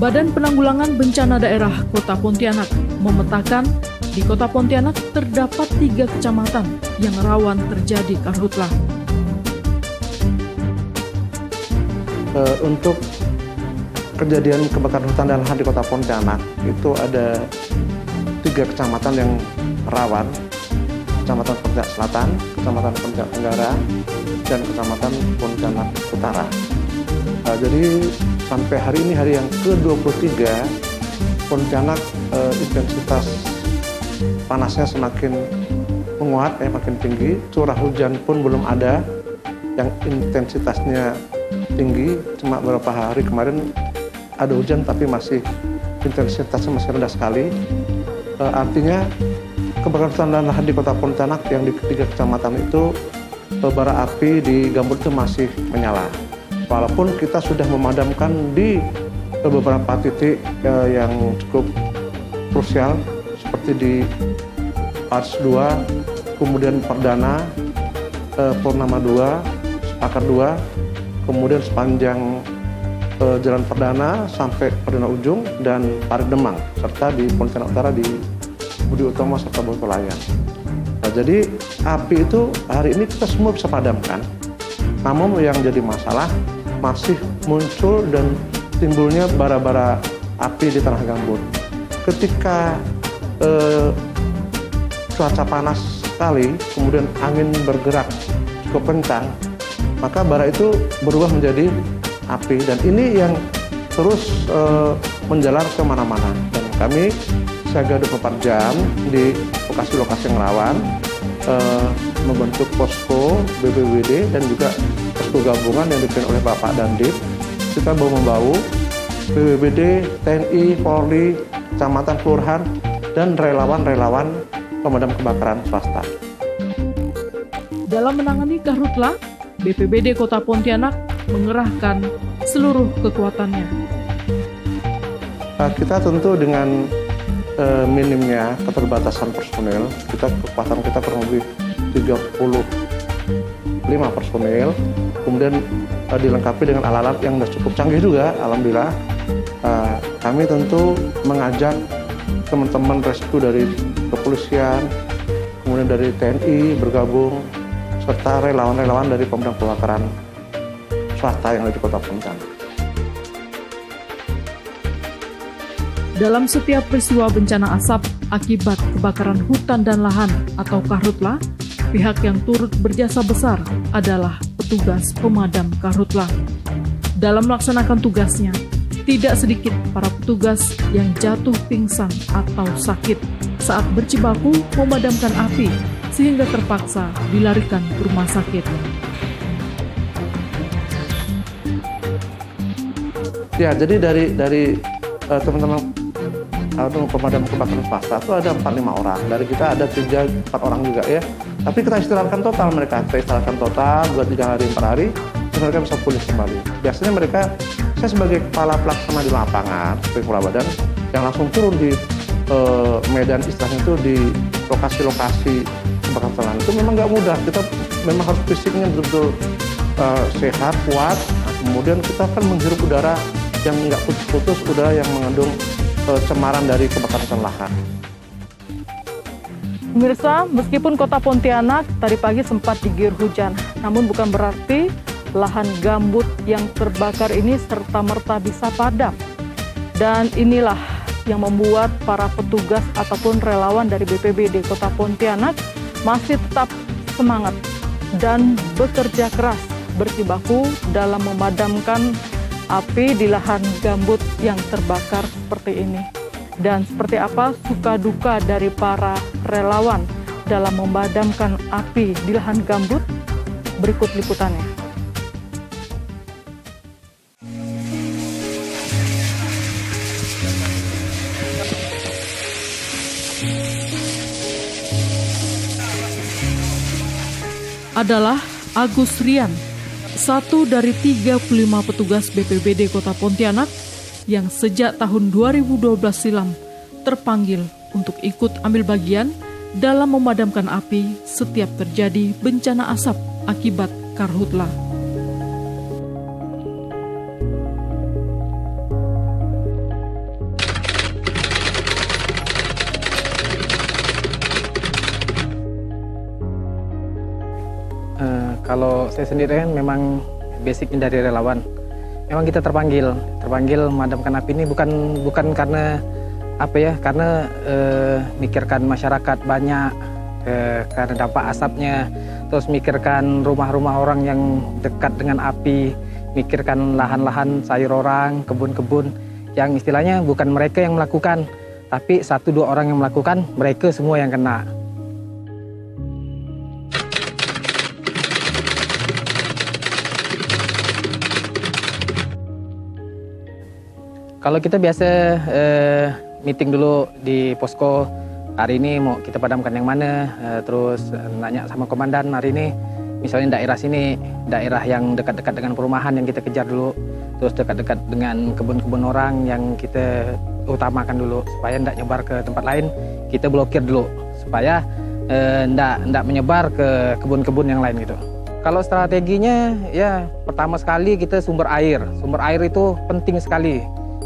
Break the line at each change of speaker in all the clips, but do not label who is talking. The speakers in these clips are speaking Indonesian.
Badan Penanggulangan Bencana Daerah Kota Pontianak memetakan di Kota Pontianak terdapat 3 kecamatan yang rawan terjadi karhutlah.
Untuk kejadian kebakaran hutan dan lahan di Kota Pontianak itu ada 3 kecamatan yang rawan, Kecamatan Pontianak Selatan, Kecamatan Pontianak Tenggara, dan Kecamatan Pontianak Utara. Jadi sampai hari ini hari yang ke-23, Pontianak intensitas panasnya semakin menguat, makin tinggi. Curah hujan pun belum ada yang intensitasnya tinggi. Cuma beberapa hari kemarin ada hujan tapi masih intensitasnya masih rendah sekali. Artinya kebakaran hutan dan lahan di Kota Pontianak yang di 3 kecamatan itu bara api di gambut itu masih menyala. Walaupun kita sudah memadamkan di beberapa titik yang cukup krusial seperti di Ars 2, kemudian Perdana, Purnama 2, Sepakar 2, kemudian sepanjang Jalan Perdana sampai Perdana Ujung dan Parit Demang, serta di Pontianak Utara di Budi Utomo serta Botolayan. Nah, jadi api itu hari ini kita semua bisa padamkan. Namun yang jadi masalah masih muncul dan timbulnya bara-bara api di tanah gambut. Ketika cuaca panas sekali, kemudian angin bergerak cukup kencang, maka bara itu berubah menjadi api, dan ini yang terus menjalar kemana-mana. Dan kami siaga 24 jam di lokasi-lokasi yang rawan, membentuk posko BPBD dan juga posko gabungan yang dipimpin oleh Bapak Dandim. Kita bahu-membahu BPBD, TNI, Polri, kecamatan, kelurahan, dan relawan-relawan pemadam kebakaran swasta.
Dalam menangani karhutlah, BPBD Kota Pontianak mengerahkan seluruh kekuatannya.
Kita tentu dengan minimnya keterbatasan personil, kekuatan kita kurang lebih 35 personil, kemudian dilengkapi dengan alat-alat yang sudah cukup canggih juga, alhamdulillah. Kami tentu mengajak teman-teman rescue dari kepolisian, kemudian dari TNI bergabung, serta relawan-relawan dari pemadam kebakaran swasta yang ada di Kota Pontianak.
Dalam setiap peristiwa bencana asap akibat kebakaran hutan dan lahan atau karhutlah, pihak yang turut berjasa besar adalah petugas pemadam karhutlah. Dalam melaksanakan tugasnya, tidak sedikit para petugas yang jatuh pingsan atau sakit saat berjibaku memadamkan api sehingga terpaksa dilarikan ke rumah sakit.
Ya, jadi dari teman-teman pemadam kebakaran swasta itu ada 4-5 orang. Dari kita ada 3-4 orang juga ya. Tapi kita istirahatkan total mereka. Kita istirahatkan total buat 3 hari 4 hari, terus mereka bisa pulih kembali. Biasanya mereka, saya sebagai kepala pelaksana di lapangan, sebagai kepala badan, yang langsung turun di medan istilahnya itu di lokasi-lokasi kebakaran itu memang nggak mudah. Kita memang harus fisiknya betul-betul sehat, kuat. Nah, kemudian kita kan menghirup udara yang nggak putus-putus, udara yang mengandung cemaran dari kebakaran lahan.
Pemirsa, meskipun Kota Pontianak tadi pagi sempat diguyur hujan, namun bukan berarti lahan gambut yang terbakar ini serta-merta bisa padam. Dan inilah yang membuat para petugas ataupun relawan dari BPBD Kota Pontianak masih tetap semangat dan bekerja keras berjibaku dalam memadamkan api di lahan gambut yang terbakar seperti ini. Dan seperti apa suka duka dari para relawan dalam memadamkan api di lahan gambut? Berikut liputannya. Adalah Agus Rian, satu dari 35 petugas BPBD Kota Pontianak yang sejak tahun 2012 silam terpanggil untuk ikut ambil bagian dalam memadamkan api setiap terjadi bencana asap akibat karhutlah.
saya sendiri kan memang basicnya dari relawan. Memang kita terpanggil memadamkan api ini bukan karena apa ya, karena mikirkan masyarakat banyak, karena dampak asapnya, terus mikirkan rumah-rumah orang yang dekat dengan api, mikirkan lahan-lahan sayur orang, kebun-kebun, yang istilahnya bukan mereka yang melakukan, tapi 1-2 orang yang melakukan, mereka semua yang kena. Kalau kita biasa meeting dulu di posko, hari ini mau kita padamkan yang mana, terus nanya sama komandan hari ini, misalnya daerah sini, daerah yang dekat-dekat dengan perumahan yang kita kejar dulu, terus dekat-dekat dengan kebun-kebun orang yang kita utamakan dulu, supaya tidak nyebar ke tempat lain, kita blokir dulu, supaya tidak menyebar ke kebun-kebun yang lain gitu. Kalau strateginya, ya pertama sekali kita sumber air itu penting sekali.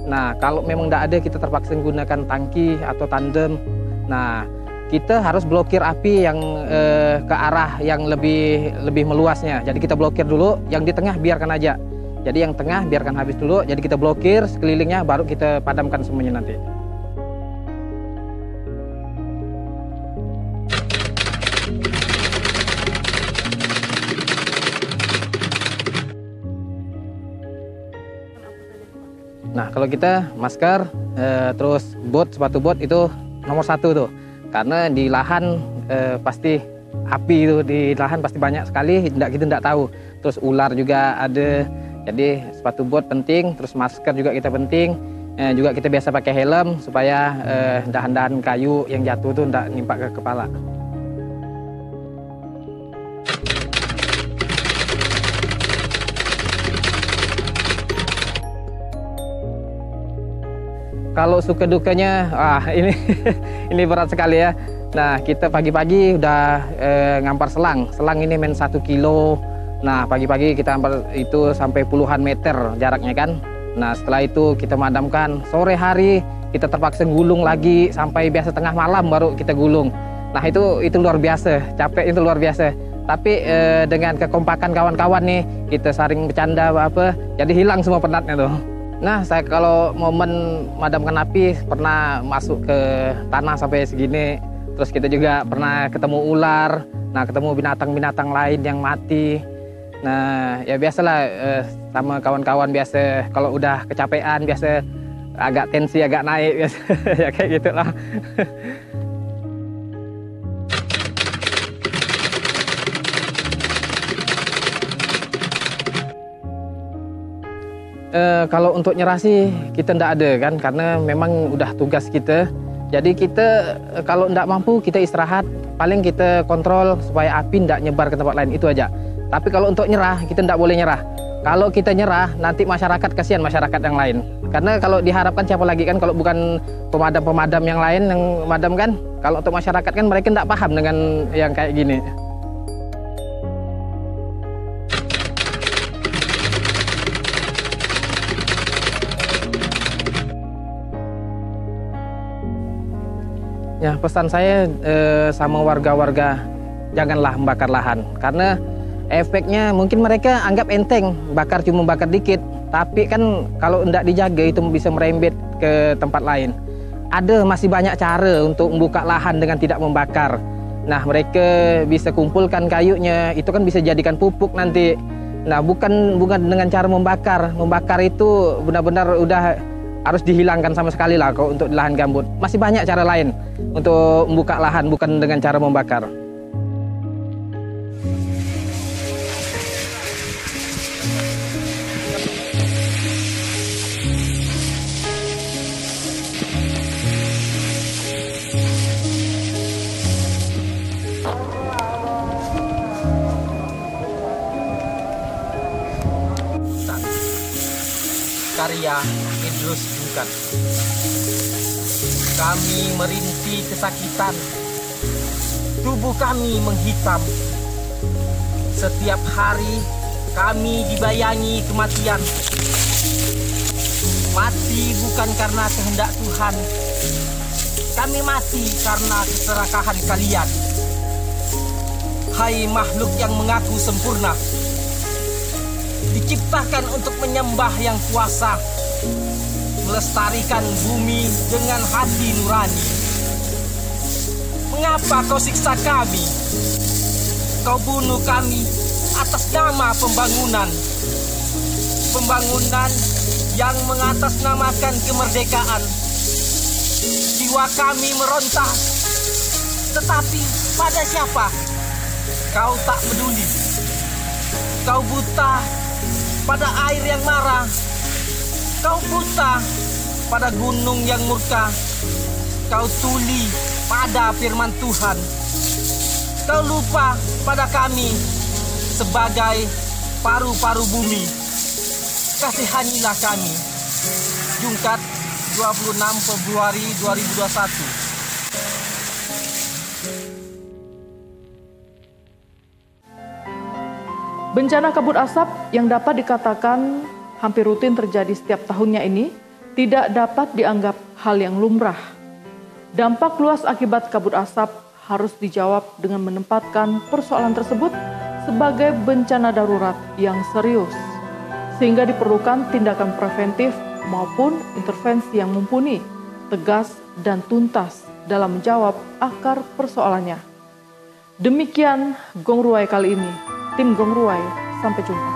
Nah, kalau memang tidak ada, kita terpaksa menggunakan tangki atau tandem. Nah, kita harus blokir api yang ke arah yang lebih meluasnya. Jadi kita blokir dulu, yang di tengah biarkan aja. Jadi yang tengah biarkan habis dulu, jadi kita blokir sekelilingnya, baru kita padamkan semuanya nanti. Nah, kalau kita masker, terus sepatu bot itu nomor 1 tuh. Karena di lahan pasti api itu, di lahan pasti banyak sekali, kita tidak tahu. Terus ular juga ada, jadi sepatu bot penting, terus masker juga kita penting. Juga kita biasa pakai helm supaya dahan-dahan kayu yang jatuh tuh tidak nimpak ke kepala. Kalau suka dukanya, ini berat sekali ya. Nah, kita pagi-pagi udah ngampar selang. Selang ini 1 kilo. Nah, pagi-pagi kita ngampar itu sampai puluhan meter jaraknya kan. Nah, setelah itu kita madamkan. Sore hari kita terpaksa gulung lagi sampai biasa tengah malam baru kita gulung. Nah, itu luar biasa, capek itu luar biasa. Tapi dengan kekompakan kawan-kawan nih, kita saling bercanda apa, jadi hilang semua penatnya tuh. Nah, saya kalau momen madamkan api pernah masuk ke tanah sampai segini. Terus kita juga pernah ketemu ular, nah ketemu binatang-binatang lain yang mati. Nah, ya biasalah sama kawan-kawan biasa kalau udah kecapean biasa agak tensi agak naik biasa ya kayak gitulah. Kalau untuk nyerah sih kita tidak ada kan, karena memang udah tugas kita. Jadi kita kalau tidak mampu kita istirahat, paling kita kontrol supaya api tidak nyebar ke tempat lain, itu aja. Tapi kalau untuk nyerah kita tidak boleh nyerah. Kalau kita nyerah nanti masyarakat, kasihan masyarakat yang lain. Karena kalau diharapkan siapa lagi kan kalau bukan pemadam-pemadam yang lain yang memadamkan. Kalau untuk masyarakat kan mereka tidak paham dengan yang kayak gini. Ya, pesan saya sama warga-warga, janganlah membakar lahan. Karena efeknya mungkin mereka anggap enteng, cuma bakar dikit. Tapi kan kalau tidak dijaga itu bisa merembet ke tempat lain. Masih banyak cara untuk membuka lahan dengan tidak membakar. Nah, mereka bisa kumpulkan kayunya, itu kan bisa jadikan pupuk nanti. Nah, bukan dengan cara membakar. Membakar itu benar-benar udah harus dihilangkan sama sekali lah kalau untuk lahan gambut. Masih banyak cara lain untuk membuka lahan, bukan dengan cara membakar.
Karya Idrus Bungkat. Kami merintih kesakitan, tubuh kami menghitam. Setiap hari kami dibayangi kematian. Mati bukan karena kehendak Tuhan, kami mati karena keserakahan kalian. Hai makhluk yang mengaku sempurna, diciptakan untuk menyembah yang kuasa, melestarikan bumi dengan hati nurani. Mengapa kau siksa kami? Kau bunuh kami atas nama pembangunan. Pembangunan yang mengatasnamakan kemerdekaan. Jiwa kami meronta, tetapi pada siapa? Kau tak peduli. Kau buta pada air yang marah. Kau buta pada gunung yang murka. Kau tuli pada firman Tuhan. Kau lupa pada kami sebagai paru-paru bumi. Kasihanilah kami. Jungkat 26 Februari 2021.
Bencana kabut asap yang dapat dikatakan hampir rutin terjadi setiap tahunnya ini tidak dapat dianggap hal yang lumrah. Dampak luas akibat kabut asap harus dijawab dengan menempatkan persoalan tersebut sebagai bencana darurat yang serius, sehingga diperlukan tindakan preventif maupun intervensi yang mumpuni, tegas dan tuntas dalam menjawab akar persoalannya. Demikian Gong Ruai kali ini. Tim Gong Ruai, sampai jumpa.